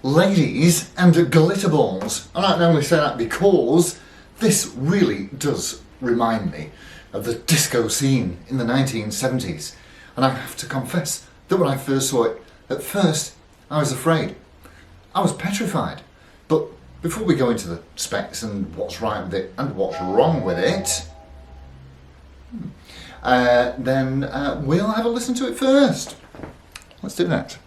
ladies and glitter balls. And I can only say that because this really does remind me of the disco scene in the 1970s. And I have to confess that when I first saw it, at first I was afraid. I was petrified. But before we go into the specs and what's right with it and what's wrong with it, then we'll have a listen to it first. Let's do that.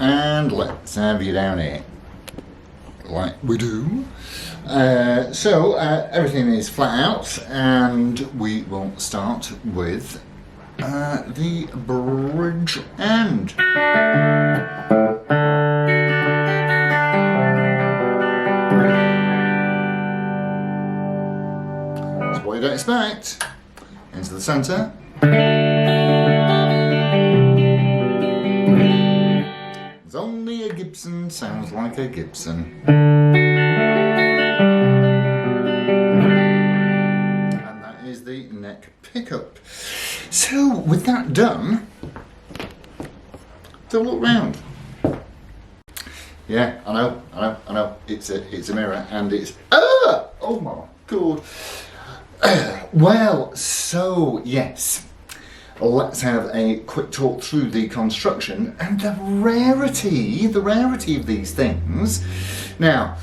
And let's have you down here, like we do. So everything is flat out, and we will start with the bridge end. That's what you don't expect. Into the centre. It's only a Gibson, sounds like a Gibson. And that is the neck pickup. So with that done, have a look round. Yeah, I know. It's a mirror, and it's oh my god. Well, so yes. Let's have a quick talk through the construction and the rarity of these things. Now,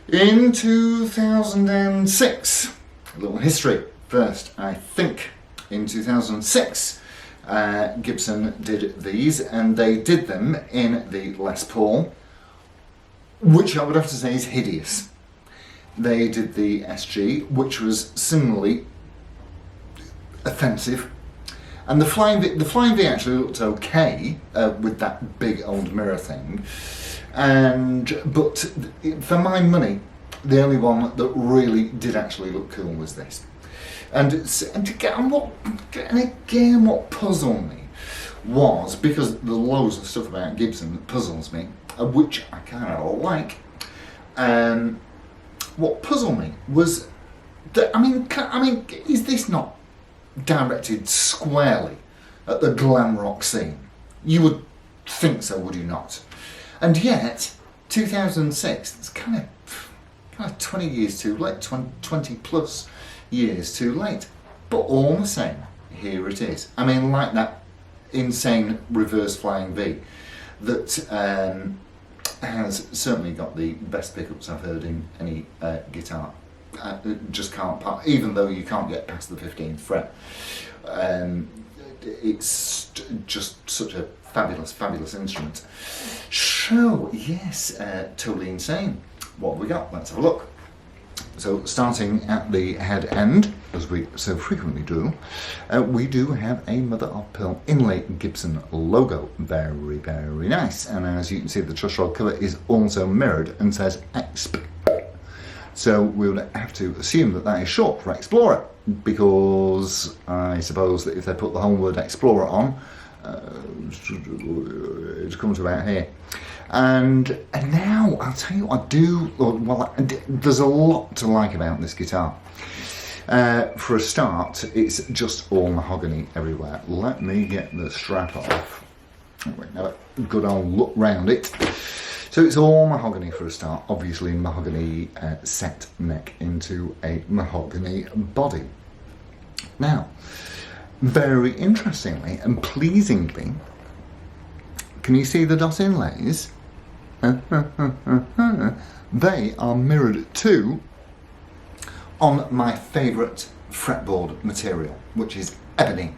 in 2006, a little history first, I think. In 2006, Gibson did these, and they did them in the Les Paul, which I would have to say is hideous. they did the SG, which was similarly offensive. And the Flying V actually looked okay with that big old mirror thing. But for my money, the only one that really did actually look cool was this. And again, what puzzled me was, because there's loads of stuff about Gibson that puzzles me, which I kind of like. What puzzled me was that is this not directed squarely at the glam rock scene? You would think so, would you not? And yet, 2006, it's kind of 20 years too late, 20 plus years too late. But all the same, here it is. I mean, like that insane reverse flying V that has certainly got the best pickups I've heard in any guitar. Just can't, even though you can't get past the 15th fret. It's just such a fabulous instrument. So yes, totally insane. What have we got? Let's have a look. So starting at the head end, as we so frequently do, we do have a mother of pearl inlay Gibson logo. Very, very nice. And as you can see, the truss rod cover is also mirrored and says Exp. So we would have to assume that that is short for Explorer, because I suppose that if they put the whole word Explorer on, it's come to about here. And now I'll tell you what there's a lot to like about this guitar. For a start, it's just all mahogany everywhere. Let me get the strap off. Have a good old look round it. So it's all mahogany for a start. Obviously mahogany set neck into a mahogany body. Now, very interestingly and pleasingly, can you see the dot inlays? They are mirrored too on my favourite fretboard material, which is ebony.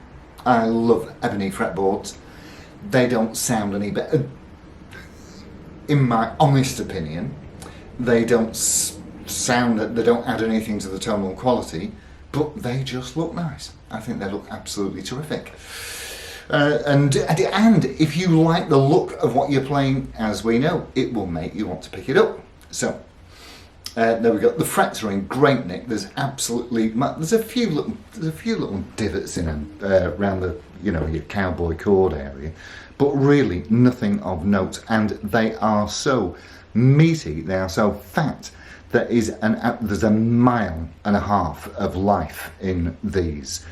I love ebony fretboards. They don't sound any better. In my honest opinion, they don't they don't add anything to the tonal quality, but they just look nice. I think they look absolutely terrific. And if you like the look of what you're playing, as we know, it will make you want to pick it up. So there we go. The frets are in great nick. There's a few little divots in them around the your cowboy chord area, but really nothing of note. And they are so meaty. They are so fat. There's a mile and a half of life in these.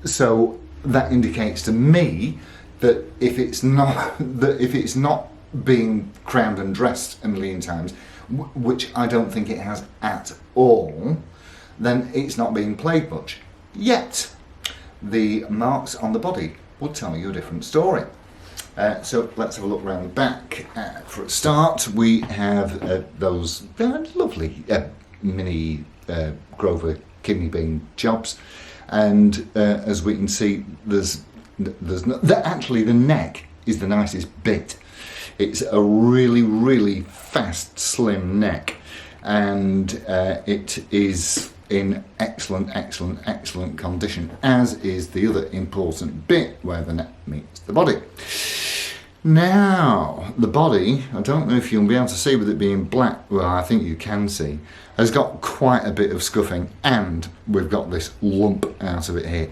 So that indicates to me that if it's not being crowned and dressed a million times, which I don't think it has at all, then it's not being played much. Yet the marks on the body will tell you a different story. So let's have a look around the back. For a start, we have those lovely mini Grover kidney bean jobs, and as we can see, actually the neck is the nicest bit. It's a really fast, slim neck, and it is in excellent condition, as is the other important bit where the neck meets the body. Now, the body, I don't know if you'll be able to see with it being black, well, I think you can see, has got quite a bit of scuffing, and we've got this lump out of it here.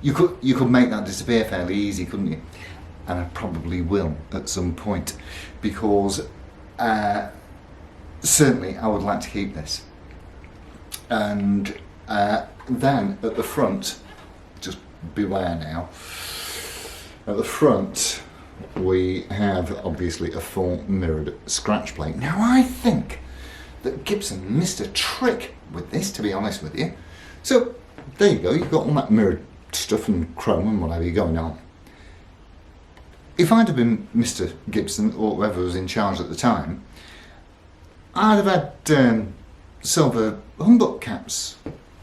You could make that disappear fairly easy, couldn't you? And I probably will at some point, because certainly I would like to keep this. And then at the front, just beware now, at the front we have obviously a full mirrored scratch plate. Now I think that Gibson missed a trick with this, to be honest with you. So there you go, you've got all that mirrored stuff and chrome and whatever going on. If I'd have been Mr. Gibson or whoever was in charge at the time, I'd have had silver humbuck caps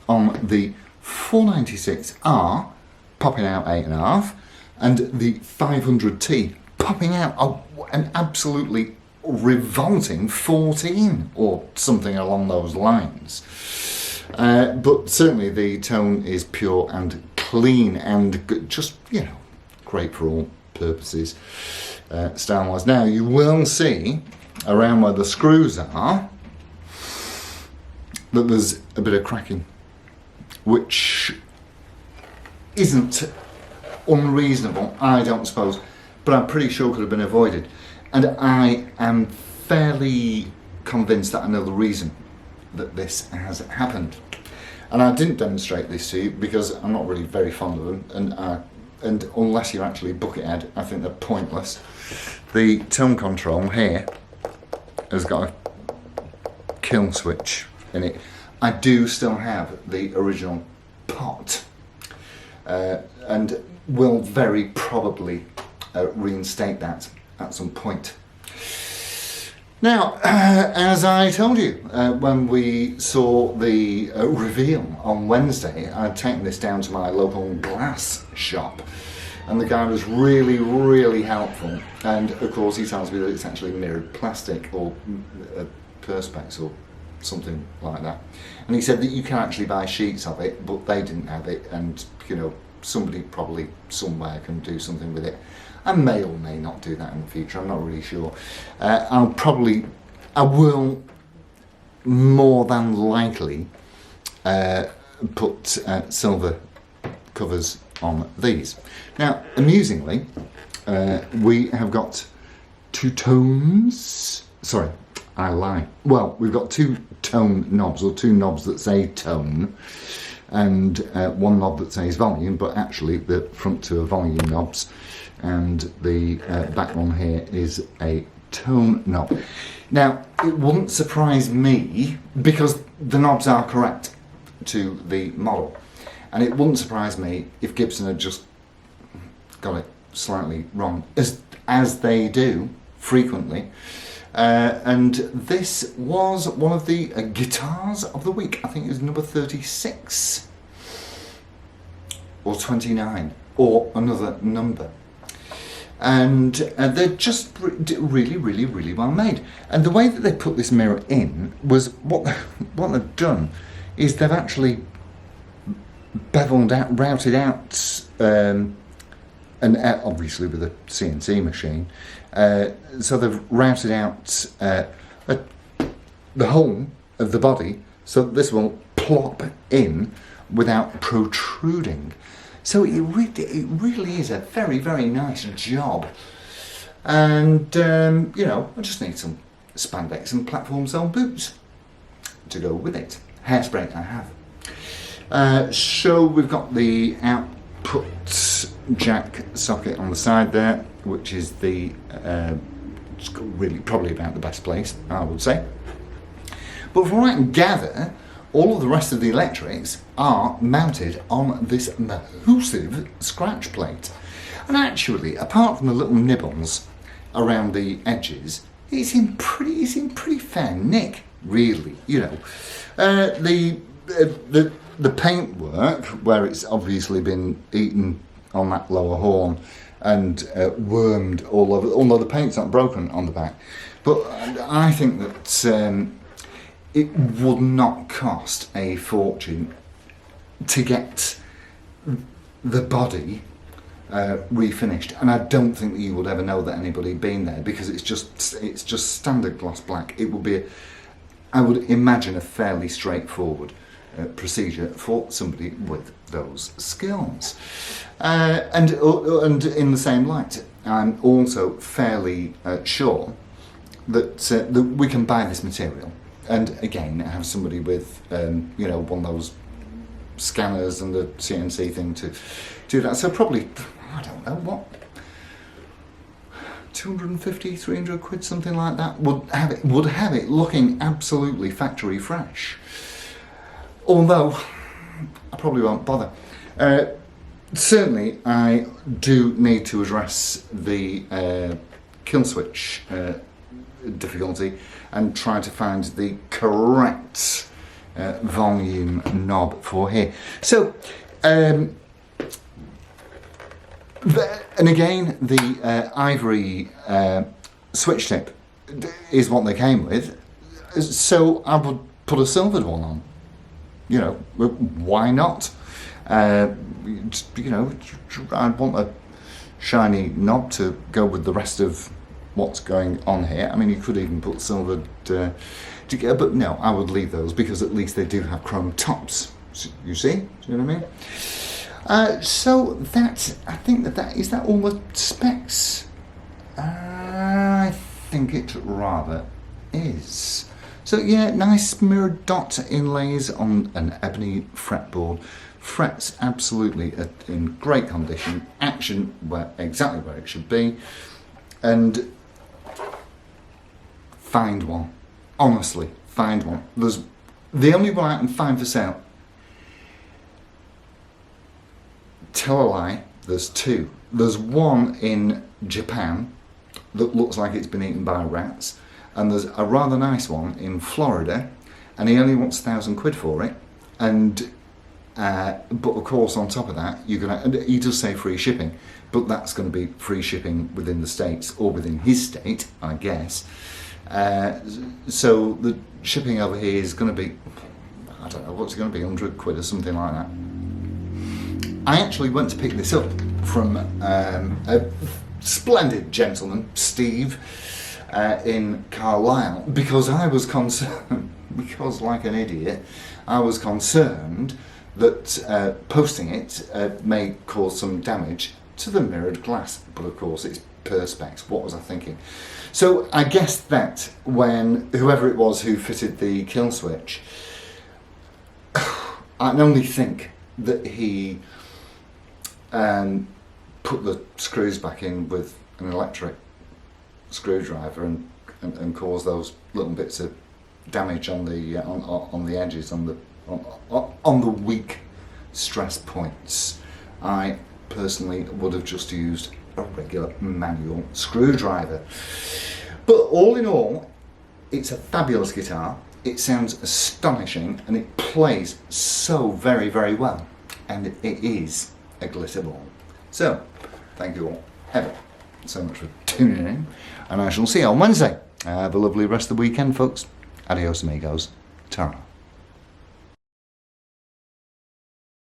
on the 496R popping out 8.5 and the 500T popping out an absolutely revolting 14 or something along those lines. But certainly the tone is pure and clean and just, you know, great for all purposes, style-wise. Now you will see around where the screws are that there's a bit of cracking, which isn't unreasonable, I don't suppose, but I'm pretty sure could have been avoided. And I am fairly convinced that I know the reason that this has happened. And I didn't demonstrate this to you because I'm not really very fond of them, and unless you're actually buckethead, I think they're pointless. The tone control here has got a kill switch in it. I do still have the original pot, and will very probably reinstate that at some point. Now, as I told you when we saw the reveal on Wednesday, I'd taken this down to my local glass shop, and the guy was really, really helpful. And of course, he tells me that it's actually mirrored plastic or perspex or something like that. And he said that you can actually buy sheets of it, but they didn't have it, and you know, somebody probably somewhere can do something with it. I may or may not do that in the future, I'm not really sure. I will more than likely put silver covers on these. Now, amusingly, we have got two tones. Sorry, I lie. Well, we've got two tone knobs, or two knobs that say tone, and one knob that says volume, but actually the front two are volume knobs, and the back one here is a tone knob. Now, it wouldn't surprise me, because the knobs are correct to the model, and it wouldn't surprise me if Gibson had just got it slightly wrong, as they do frequently. And this was one of the guitars of the week. I think it was number 36 or 29 or another number. And they're just really, really, really well made. And the way that they put this mirror in was what they've done is they've actually beveled out, routed out, and obviously with a CNC machine. So they've routed out the whole of the body so that this will plop in without protruding. So it really is a very, very nice job. And, you know, I just need some spandex and platform sole boots to go with it. Hairspray I have. So we've got the output jack socket on the side there, which is the really probably about the best place, I would say. But from what I can gather, all of the rest of the electrics are mounted on this massive scratch plate. And actually, apart from the little nibbles around the edges, it's in pretty fair nick, really, you know. The paintwork, where it's obviously been eaten on that lower horn and wormed all over, although the paint's not broken on the back. But I think that it would not cost a fortune to get the body refinished, and I don't think that you would ever know that anybody had been there, because it's just standard gloss black. It would be, I would imagine, a fairly straightforward procedure for somebody with those skills. And in the same light, I'm also fairly sure that we can buy this material, and again have somebody with you know, one of those scanners and the CNC thing to do that. So probably, I don't know what, 250, 300 quid, something like that, would have it looking absolutely factory fresh. Although I probably won't bother. Certainly, I do need to address the kill switch difficulty and try to find the correct volume knob for here. So, and again, the ivory switch tip is what they came with. So I would put a silvered one on. You know, why not? You know, I'd want a shiny knob to go with the rest of what's going on here. I mean, you could even put silvered together, but no, I would leave those because at least they do have chrome tops. You see? Do you know what I mean? So that, I think that is that all the specs? I think it rather is. So yeah, nice mirrored dot inlays on an ebony fretboard. Frets absolutely in great condition. Action exactly where it should be. And find one. Honestly, find one. There's the only one I can find for sale. Tell a lie, there's two. There's one in Japan that looks like it's been eaten by rats, and there's a rather nice one in Florida, and he only wants £1,000 for it. And but of course, on top of that, he does say free shipping, but that's going to be free shipping within the States or within his state, I guess. So the shipping over here is going to be, I don't know, what's it going to be, £100 or something like that. I actually went to pick this up from a splendid gentleman, Steve, in Carlisle, because I was concerned, because like an idiot, I was concerned that posting it may cause some damage to the mirrored glass, but of course it's perspex. What was I thinking? So I guess that when whoever it was who fitted the kill switch, I can only think that he put the screws back in with an electric screwdriver and caused those little bits of damage on the edges, on the weak stress points. I personally would have just used a regular manual screwdriver. But all in all, it's a fabulous guitar. It sounds astonishing and it plays so very, very well. And it is a glitter ball. So, thank you all ever so much for tuning in, and I shall see you on Wednesday. Have a lovely rest of the weekend, folks. Adios, amigos. Ta-ra.